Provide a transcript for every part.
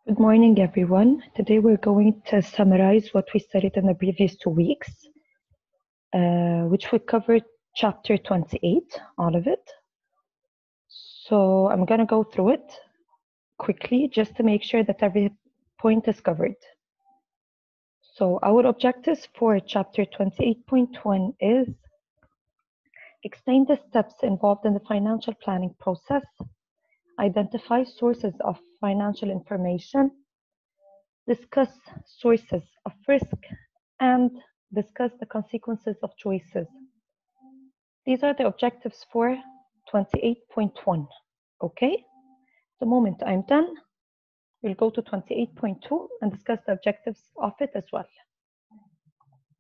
Good morning, everyone. Today we're going to summarize what we studied in the previous 2 weeks, which we covered chapter 28, all of it. So I'm going to go through it quickly just to make sure that every point is covered. So our objectives for chapter 28.1 is explain the steps involved in the financial planning process, identify sources of financial information, discuss sources of risk, and discuss the consequences of choices. These are the objectives for 28.1. Okay? The moment I'm done, we'll go to 28.2 and discuss the objectives of it as well.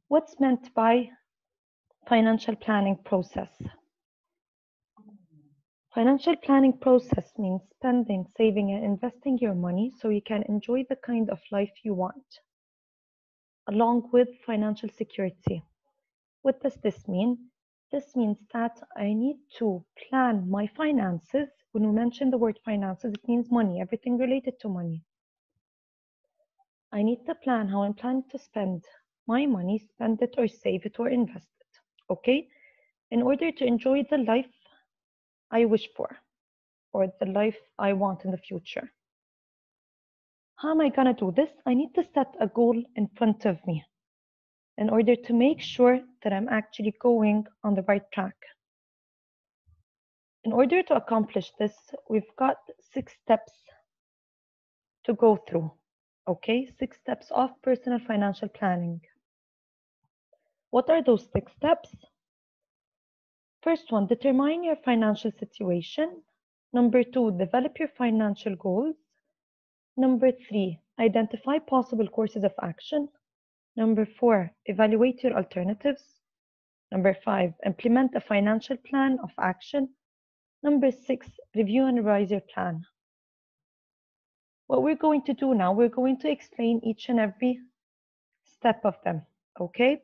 What's meant by financial planning process? Financial planning process means spending, saving, and investing your money so you can enjoy the kind of life you want, along with financial security. What does this mean? This means that I need to plan my finances. When we mention the word finances, it means money, everything related to money. I need to plan how I'm planning to spend my money, spend it or save it or invest it, okay? In order to enjoy the life I wish for or the life I want in the future. How am I gonna do this? I need to set a goal in front of me in order to make sure that I'm actually going on the right track. In order to accomplish this, we've got 6 steps to go through, okay? 6 steps of personal financial planning. What are those 6 steps? First one, determine your financial situation. Number 2, develop your financial goals. Number 3, identify possible courses of action. Number 4, evaluate your alternatives. Number 5, implement a financial plan of action. Number 6, review and revise your plan. What we're going to do now, we're going to explain each and every step of them, okay?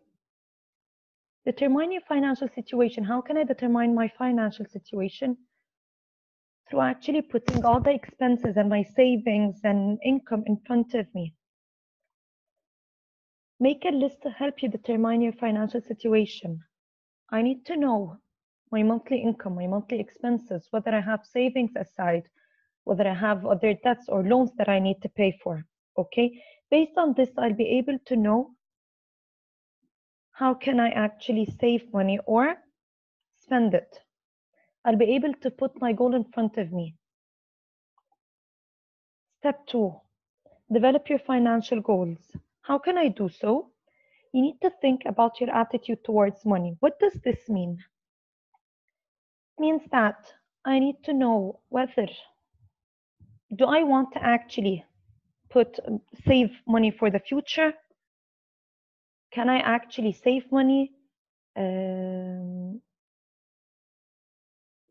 Determine your financial situation. How can I determine my financial situation? Through actually putting all the expenses and my savings and income in front of me. Make a list to help you determine your financial situation. I need to know my monthly income, my monthly expenses, whether I have savings aside, whether I have other debts or loans that I need to pay for, okay? Based on this, I'll be able to know how can I actually save money or spend it. I'll be able to put my goal in front of me. Step 2, develop your financial goals. How can I do so? You need to think about your attitude towards money. What does this mean? It means that I need to know whether do I want to actually save money for the future? Can I actually save money? Can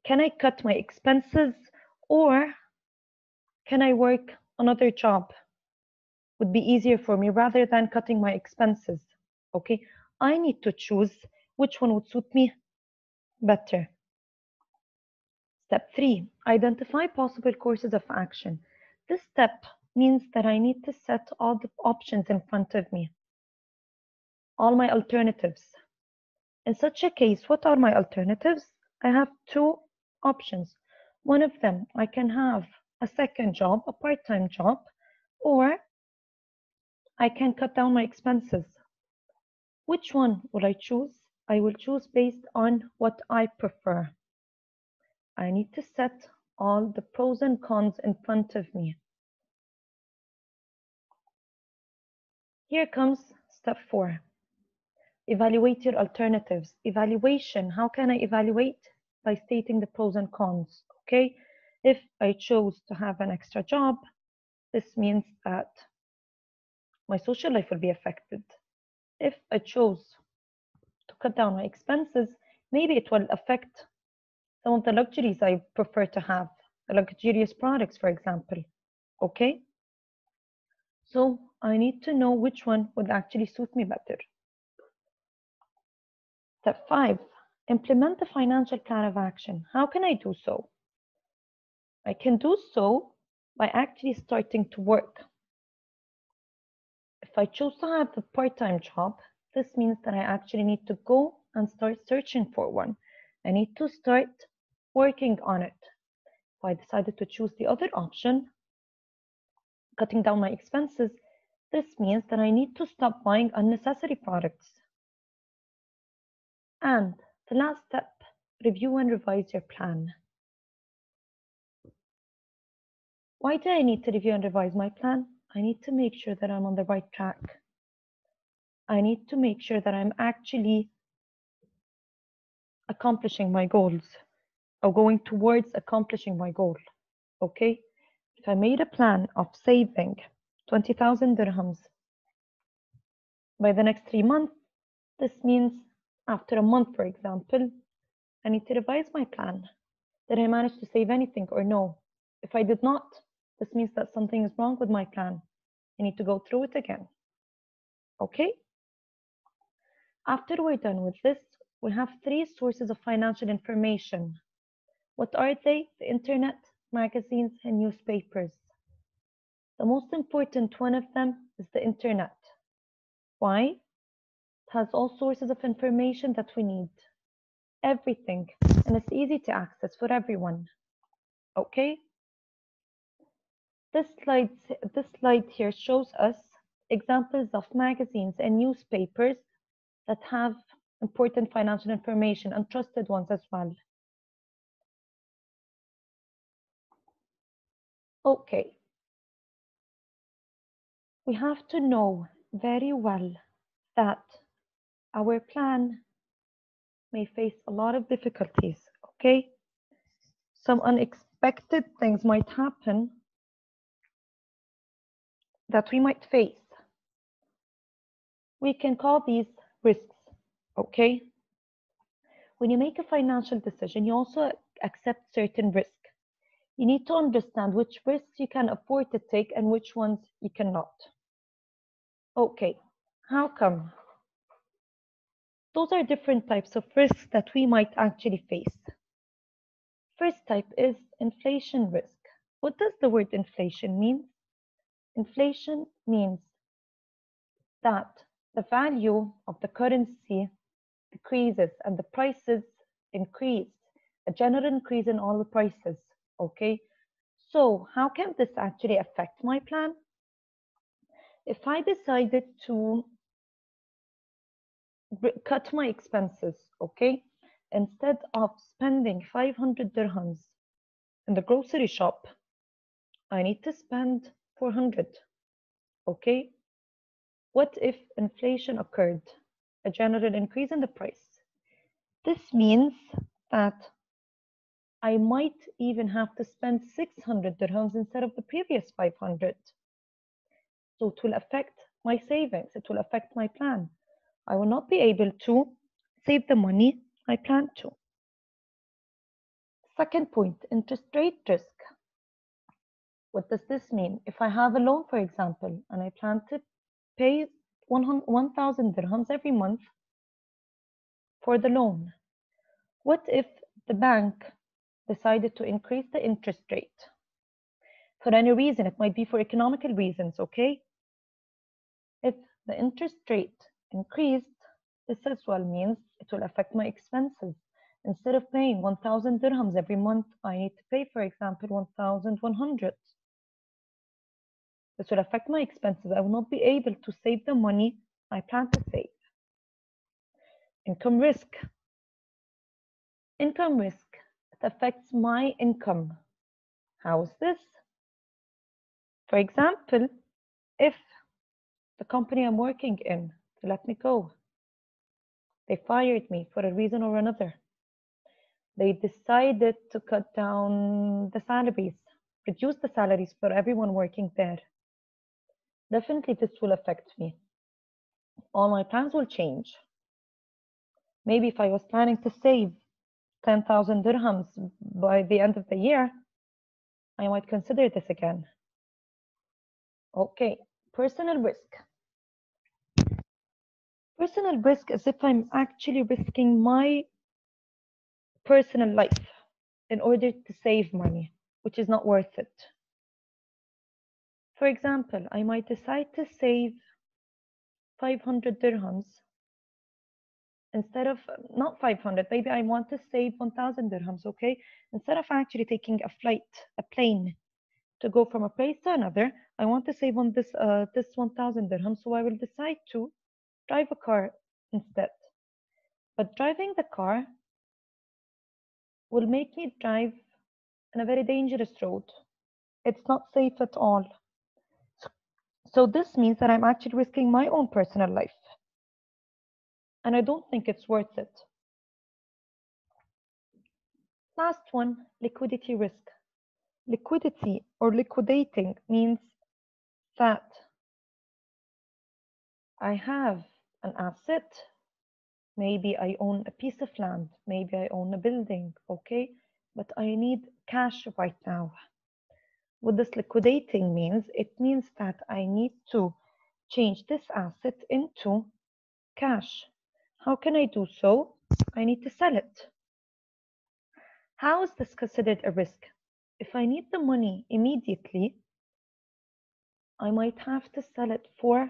I cut my expenses? Or can I work another job? Would be easier for me rather than cutting my expenses. Okay, I need to choose which one would suit me better. Step 3, identify possible courses of action. This step means that I need to set all the options in front of me, all my alternatives. In such a case, what are my alternatives? I have 2 options. One of them, I can have a second job, a part-time job, or I can cut down my expenses. Which one will I choose? I will choose based on what I prefer. I need to set all the pros and cons in front of me. Here comes step 4. Evaluate your alternatives. Evaluation, how can I evaluate? By stating the pros and cons, okay? If I chose to have an extra job, this means that my social life will be affected. If I chose to cut down my expenses, maybe it will affect some of the luxuries I prefer to have, the luxurious products, for example, okay? So I need to know which one would actually suit me better. Step 5, implement the financial plan of action. How can I do so? I can do so by actually starting to work. If I choose to have a part-time job, this means that I actually need to go and start searching for one. I need to start working on it. If I decided to choose the other option, cutting down my expenses, this means that I need to stop buying unnecessary products. And the last step, review and revise your plan. Why do I need to review and revise my plan? I need to make sure that I'm on the right track. I need to make sure that I'm actually accomplishing my goals or going towards accomplishing my goal. Okay? If I made a plan of saving 20,000 dirhams by the next 3 months, this means after a month, for example, I need to revise my plan. Did I manage to save anything or no? If I did not, this means that something is wrong with my plan. I need to go through it again. Okay? After we're done with this, we have 3 sources of financial information. What are they? The internet, magazines, and newspapers. The most important one of them is the internet. Why? It has all sources of information that we need. Everything. And it's easy to access for everyone. Okay? This slide here shows us examples of magazines and newspapers that have important financial information and trusted ones as well. Okay. We have to know very well that our plan may face a lot of difficulties, okay? Some unexpected things might happen that we might face. We can call these risks, okay? When you make a financial decision, you also accept certain risks. You need to understand which risks you can afford to take and which ones you cannot. Okay, how come? Those are different types of risks that we might actually face. First type is inflation risk. What does the word inflation mean? Inflation means that the value of the currency decreases and the prices increase, a general increase in all the prices, okay? So how can this actually affect my plan? If I decided to cut my expenses, okay? Instead of spending 500 dirhams in the grocery shop, I need to spend 400, okay? What if inflation occurred, a general increase in the price? This means that I might even have to spend 600 dirhams instead of the previous 500. So it will affect my savings, it will affect my plan. I will not be able to save the money I plan to. Second point, interest rate risk. What does this mean? If I have a loan, for example, and I plan to pay 1,000 dirhams every month for the loan, what if the bank decided to increase the interest rate? For any reason, it might be for economical reasons, okay? If the interest rate increased, this as well means it will affect my expenses. Instead of paying 1,000 dirhams every month, I need to pay, for example, 1,100. This will affect my expenses. I will not be able to save the money I plan to save. Income risk. Income risk, it affects my income. How is this? For example, if the company I'm working in, they let me go, they fired me for a reason or another, they decided to cut down the salaries, reduce the salaries for everyone working there, definitely this will affect me. All my plans will change. Maybe if I was planning to save 10,000 dirhams by the end of the year, I might consider this again. Okay, personal risk. Personal risk is if I'm actually risking my personal life in order to save money. which is not worth it. For example, I might decide to save 500 dirhams instead of, not 500, maybe I want to save 1,000 dirhams, okay? Instead of actually taking a plane to go from a place to another, I want to save on this 1,000 dirhams, so I will decide to drive a car instead. But driving the car will make me drive on a very dangerous road. It's not safe at all. So this means that I'm actually risking my own personal life. And I don't think it's worth it. Last one, liquidity risk. Liquidity or liquidating means that I have an asset. Maybe I own a piece of land. Maybe I own a building, okay? But I need cash right now. What this liquidating means, it means that I need to change this asset into cash. How can I do so? I need to sell it. How is this considered a risk? If I need the money immediately, I might have to sell it for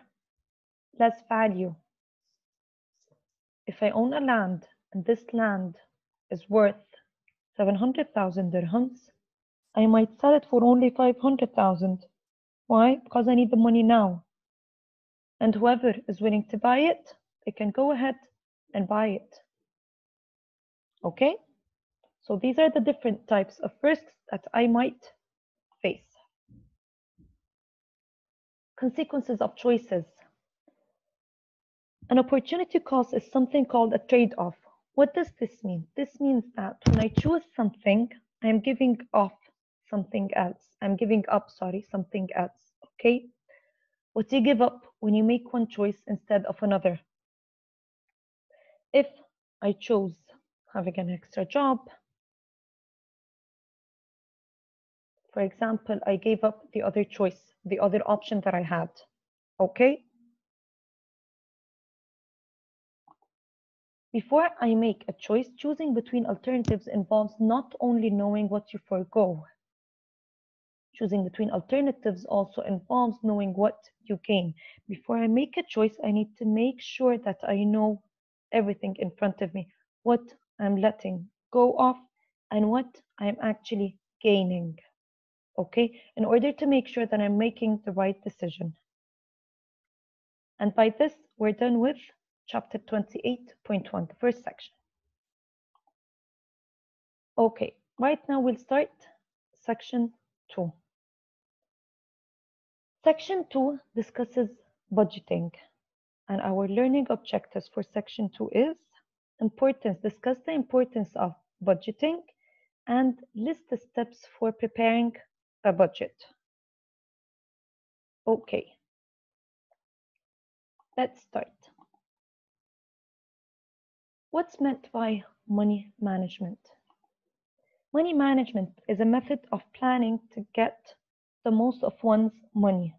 less value. If I own a land and this land is worth 700,000 dirhams, I might sell it for only 500,000. Why? Because I need the money now. And whoever is willing to buy it, they can go ahead and buy it. Okay? So these are the different types of risks that I might face. Consequences of choices. An opportunity cost is something called a trade-off. What does this mean? This means that when I choose something, I'm giving off something else. I'm giving up, something else. Okay? What do you give up when you make one choice instead of another? If I chose having an extra job, for example, I gave up the other choice, the other option that I had. Okay? Before I make a choice, choosing between alternatives involves not only knowing what you forego. Choosing between alternatives also involves knowing what you gain. Before I make a choice, I need to make sure that I know everything in front of me, what I'm letting go of, and what I'm actually gaining. Okay, in order to make sure that I'm making the right decision. And by this, we're done with chapter 28.1, the first section. Okay, right now we'll start section 2. Section 2 discusses budgeting, and our learning objectives for section 2 is discuss the importance of budgeting and list the steps for preparing a budget. Okay, let's start. What's meant by money management? Money management is a method of planning to get the most of one's money.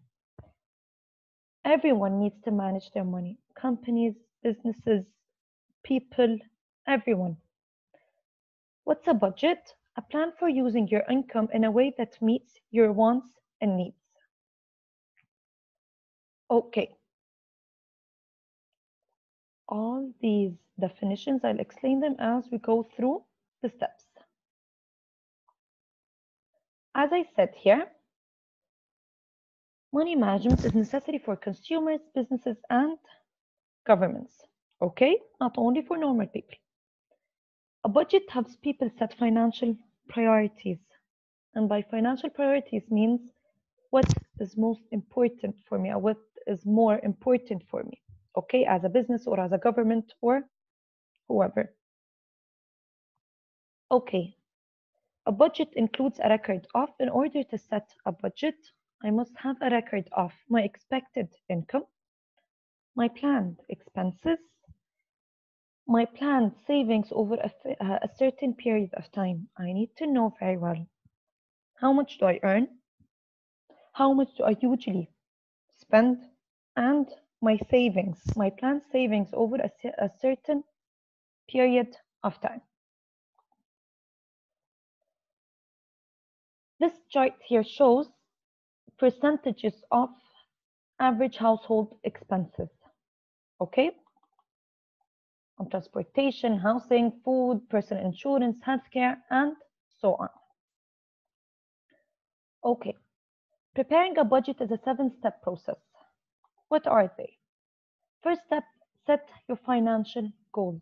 Everyone needs to manage their money. Companies, businesses, people, everyone. What's a budget? A plan for using your income in a way that meets your wants and needs. Okay. All these definitions, I'll explain them as we go through the steps. As I said here, money management is necessary for consumers, businesses, and governments. Okay? Not only for normal people. A budget helps people set financial priorities. And by financial priorities means what is most important for me, or what is more important for me, okay, as a business or as a government or whoever. Okay, a budget includes a record of, in order to set a budget, I must have a record of my expected income, my planned expenses, my planned savings over a certain period of time. I need to know very well, how much do I earn? How much do I usually spend? And my savings, my planned savings over a certain period of time. This chart here shows percentages of average household expenses, okay? On transportation, housing, food, personal insurance, healthcare, and so on. Okay, preparing a budget is a 7-step process. What are they? First step, set your financial goals.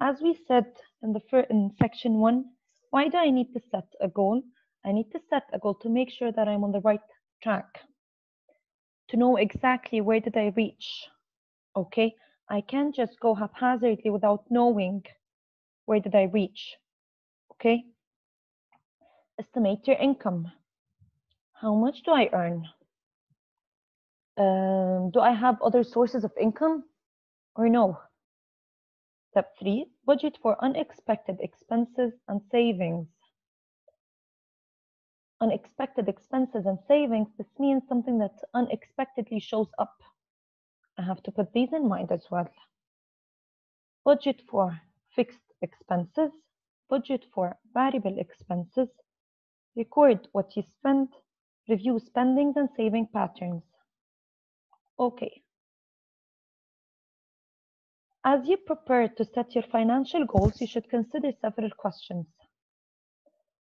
As we said in section 1, why do I need to set a goal? I need to set a goal to make sure that I'm on the right track, to know exactly where did I reach, okay? I can't just go haphazardly without knowing where did I reach, okay? Estimate your income. How much do I earn? Do I have other sources of income or no? Step 3, budget for unexpected expenses and savings. Unexpected expenses and savings, this means something that unexpectedly shows up. I have to put these in mind as well. Budget for fixed expenses, budget for variable expenses, record what you spend, review spendings and saving patterns. Okay. As you prepare to set your financial goals, you should consider several questions.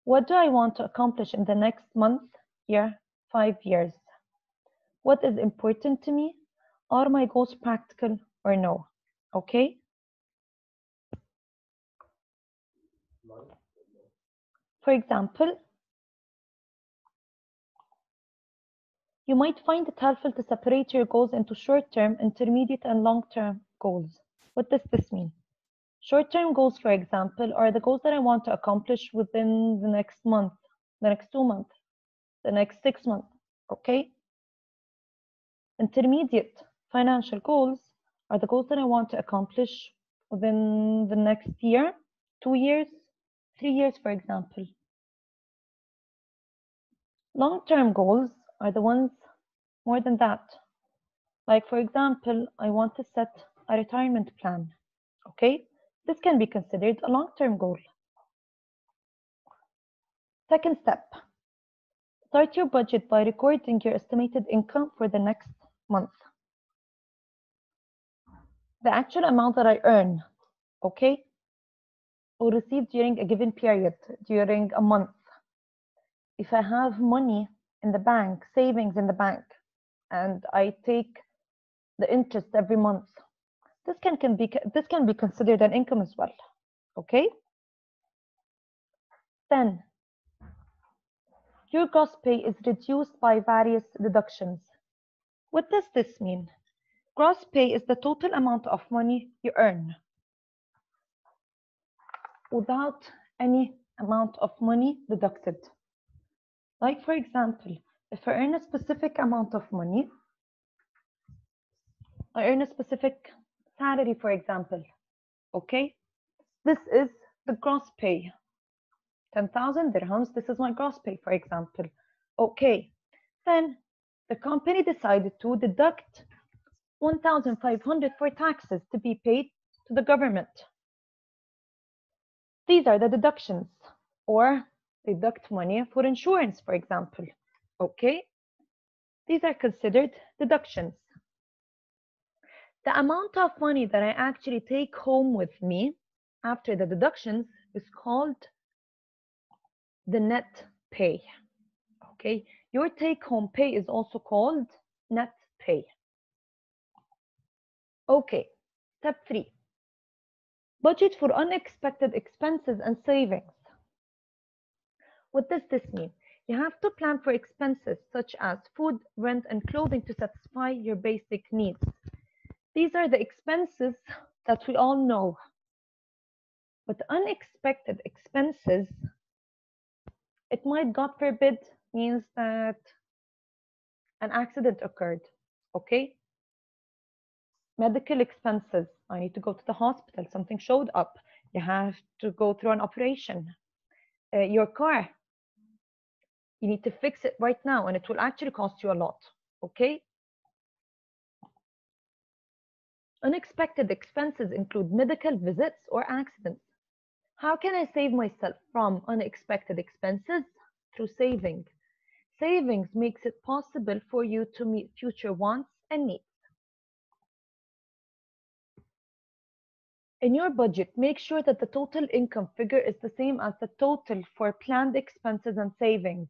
What do I want to accomplish in the next month, year, 5 years? What is important to me? Are my goals practical or no? Okay? For example, you might find it helpful to separate your goals into short-term, intermediate, and long-term goals. What does this mean? Short-term goals, for example, are the goals that I want to accomplish within the next month, the next 2 months, the next 6 months, okay? Intermediate financial goals are the goals that I want to accomplish within the next year, 2 years, 3 years, for example. Long-term goals are the ones more than that. Like, for example, I want to set a retirement plan, okay? This can be considered a long-term goal. Second step, start your budget by recording your estimated income for the next month. The actual amount that I earn, okay, or receive during a given period, during a month. If I have money in the bank, savings in the bank, and I take the interest every month, this can be considered an income as well, okay? Then, your gross pay is reduced by various deductions. What does this mean? Gross pay is the total amount of money you earn without any amount of money deducted. Like, for example, if I earn a specific amount of money, I earn a specific salary, for example, okay? This is the gross pay. 10,000 dirhams, this is my gross pay, for example. Okay, then the company decided to deduct 1,500 for taxes to be paid to the government. These are the deductions, or deduct money for insurance, for example. Okay, these are considered deductions. The amount of money that I actually take home with me after the deductions is called the net pay. Okay, your take-home pay is also called net pay. Okay, step 3. Budget for unexpected expenses and savings. What does this mean? You have to plan for expenses such as food, rent, and clothing to satisfy your basic needs. These are the expenses that we all know. But unexpected expenses, it might, God forbid, means that an accident occurred, okay? Medical expenses, I need to go to the hospital, something showed up, you have to go through an operation. Your car, you need to fix it right now and it will actually cost you a lot, okay? Unexpected expenses include medical visits or accidents. How can I save myself from unexpected expenses? through saving. Savings makes it possible for you to meet future wants and needs. In your budget, make sure that the total income figure is the same as the total for planned expenses and savings.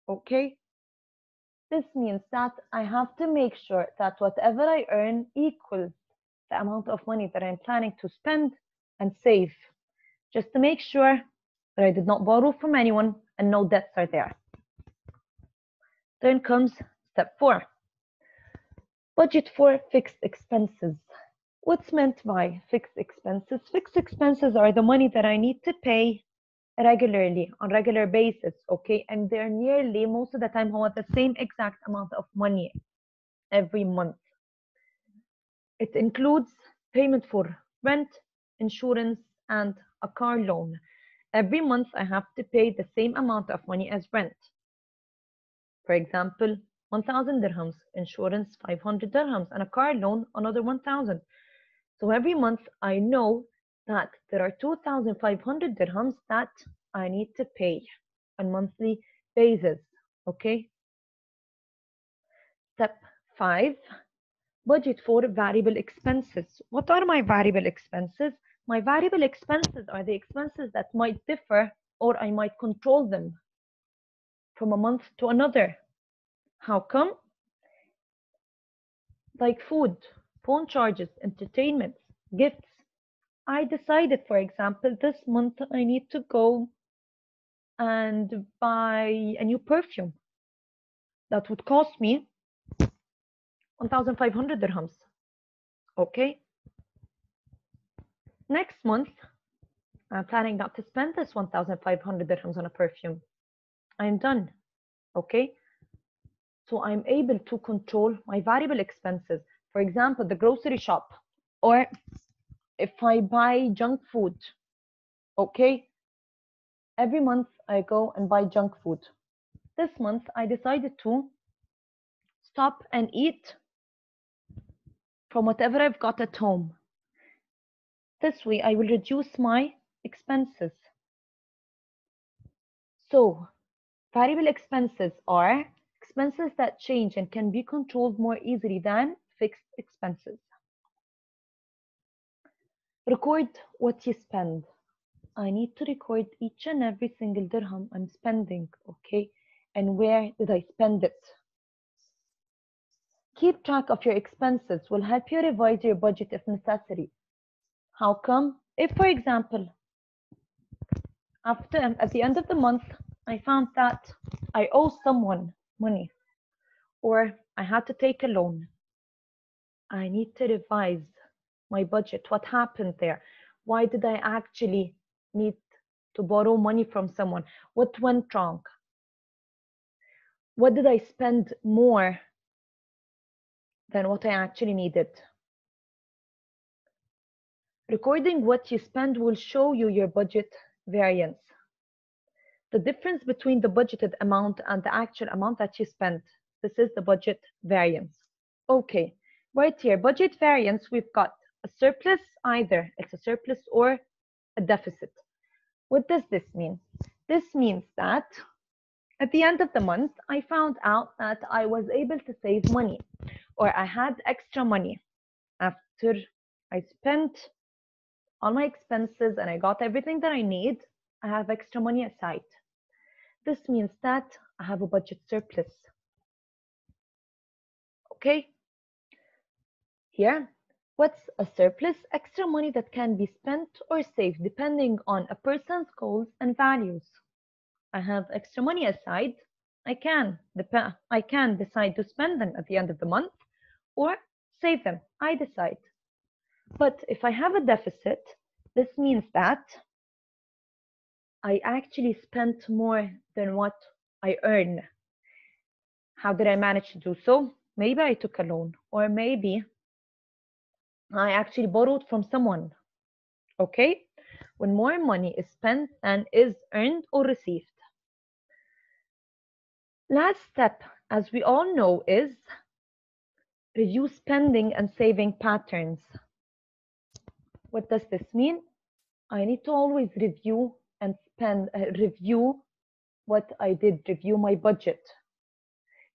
Okay? This means that I have to make sure that whatever I earn equals the amount of money that I'm planning to spend and save, just to make sure that I did not borrow from anyone and no debts are there. Then comes step 4. Budget for fixed expenses. What's meant by fixed expenses? Fixed expenses are the money that I need to pay regularly, on regular basis, okay? And they're nearly, most of the time, the same exact amount of money every month. It includes payment for rent, insurance, and a car loan. Every month, I have to pay the same amount of money as rent. For example, 1,000 dirhams, insurance 500 dirhams, and a car loan another 1,000. So every month I know that there are 2,500 dirhams that I need to pay on monthly basis. Okay. Step 5, budget for variable expenses. What are my variable expenses? My variable expenses are the expenses that might differ or I might control them from a month to another. How come? Like food, phone charges, entertainment, gifts. I decided, for example, this month I need to go and buy a new perfume. That would cost me 1,500 dirhams. Okay. Next month, I'm planning not to spend this 1,500 dirhams on a perfume. I'm done. Okay. So I'm able to control my variable expenses. For example, the grocery shop, or if I buy junk food, okay, every month I go and buy junk food. This month I decided to stop and eat from whatever I've got at home. This way I will reduce my expenses. So variable expenses are expenses that change and can be controlled more easily than fixed expenses. Record what you spend. I need to record each and every single dirham I'm spending, okay? And where did I spend it? Keep track of your expenses will help you revise your budget if necessary. How come? If, for example, at the end of the month, I found that I owe someone money or I had to take a loan, I need to revise my budget. What happened there? Why did I actually need to borrow money from someone? What went wrong? What did I spend more than what I actually needed? Recording what you spend will show you your budget variance. The difference between the budgeted amount and the actual amount that you spent. This is the budget variance. Okay, right here, budget variance, we've got a surplus, either it's a surplus or a deficit. What does this mean? This means that at the end of the month, I found out that I was able to save money, or I had extra money after I spent all my expenses and I got everything that I need. I have extra money aside. This means that I have a budget surplus. Okay. Here, what's a surplus? Extra money that can be spent or saved depending on a person's goals and values. I have extra money aside. I can decide to spend them at the end of the month or save them. I decide. But if I have a deficit, this means that I actually spent more than what I earn. How did I manage to do so? Maybe I took a loan, or maybe I actually borrowed from someone. Okay? When more money is spent than is earned or received. Last step, as we all know, is review spending and saving patterns. What does this mean? I need to always review and review what I did, review my budget.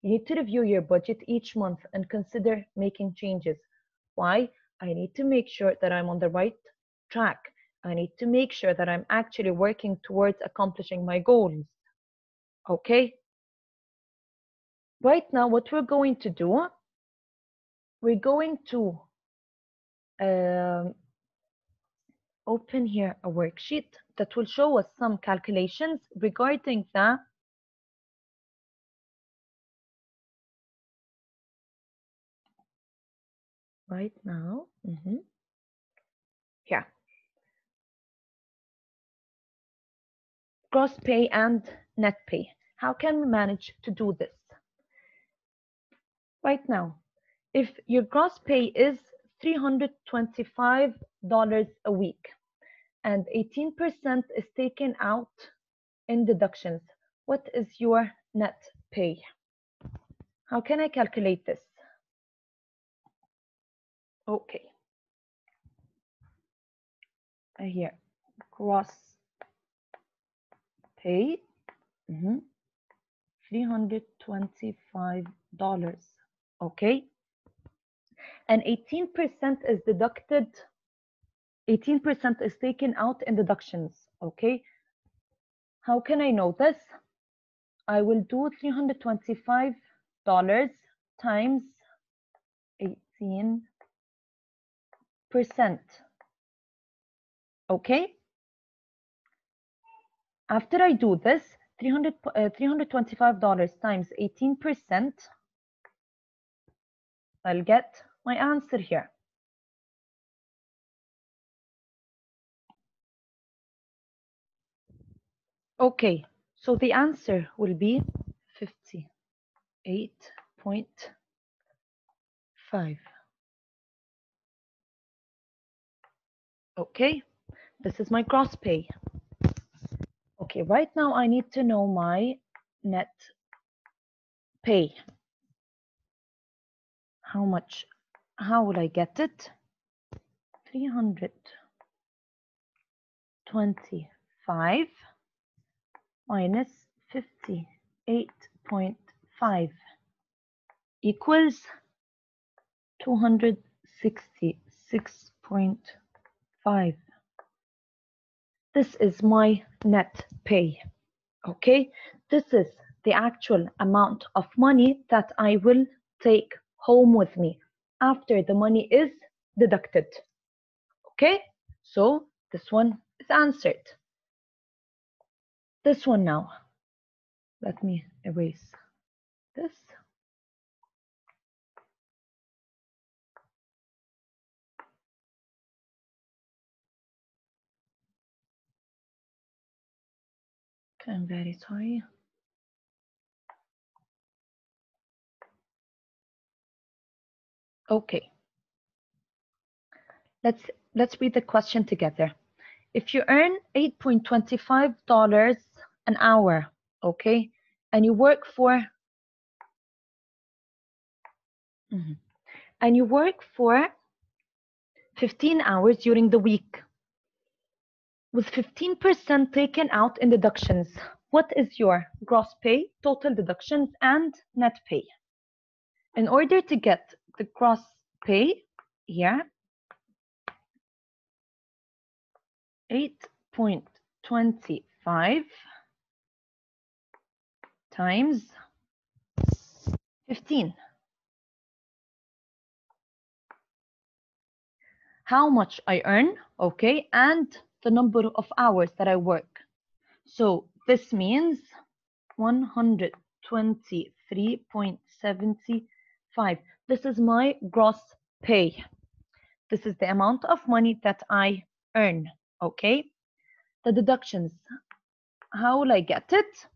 You need to review your budget each month and consider making changes. Why? I need to make sure that I'm on the right track. I need to make sure that I'm actually working towards accomplishing my goals. Okay? Right now, what we're going to do, we're going to open here a worksheet that will show us some calculations regarding the right now. Here. Gross pay and net pay. How can we manage to do this? Right now, if your gross pay is $325 a week and 18% is taken out in deductions, what is your net pay? How can I calculate this? Okay. Here, gross pay, $325, okay? And 18% is deducted, 18% is taken out in deductions, okay? How can I know this? I will do $325 times 18%, okay? After I do this, $325 times 18%, I'll get my answer here. Okay, so the answer will be 58.5. Okay, this is my gross pay. Okay, right now I need to know my net pay. How much? How will I get it? 325 minus 58.5 equals 266.5. This is my net pay. Okay, this is the actual amount of money that I will take home with me after the money is deducted. Okay, so this one is answered. This one now, let me erase this. Okay, I'm very sorry. Okay, let's read the question together. If you earn $8.25 an hour, okay, and you work for 15 hours during the week, with 15% taken out in deductions, what is your gross pay, total deductions, and net pay? In order to get the gross pay here, 8.25 times 15. How much I earn, okay, and the number of hours that I work. So this means 123.75. This is my gross pay. This is the amount of money that I earn, okay? The deductions, how will I get it?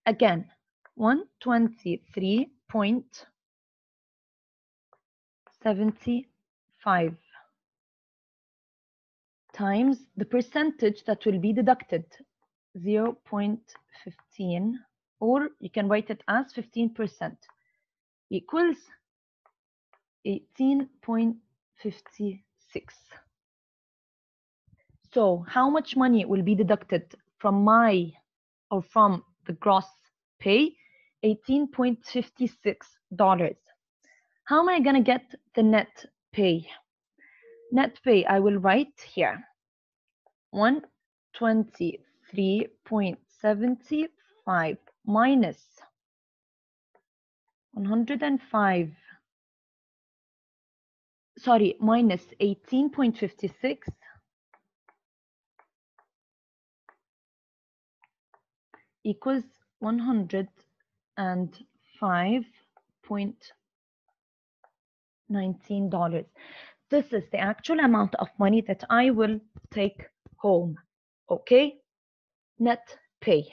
Again, 123.75 times the percentage that will be deducted, 0.15, or you can write it as 15%, equals 18.56. So how much money will be deducted from my or from the gross pay, $18.56. How am I going to get the net pay? Net pay, I will write here 123.75 minus 105, sorry, minus 18.56 equals $105.19. This is the actual amount of money that I will take home. Okay? Net pay.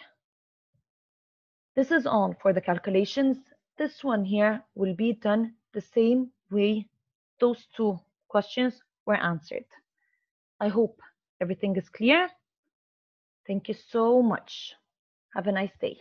This is all for the calculations. This one here will be done the same way those two questions were answered. I hope everything is clear. Thank you so much. Have a nice day.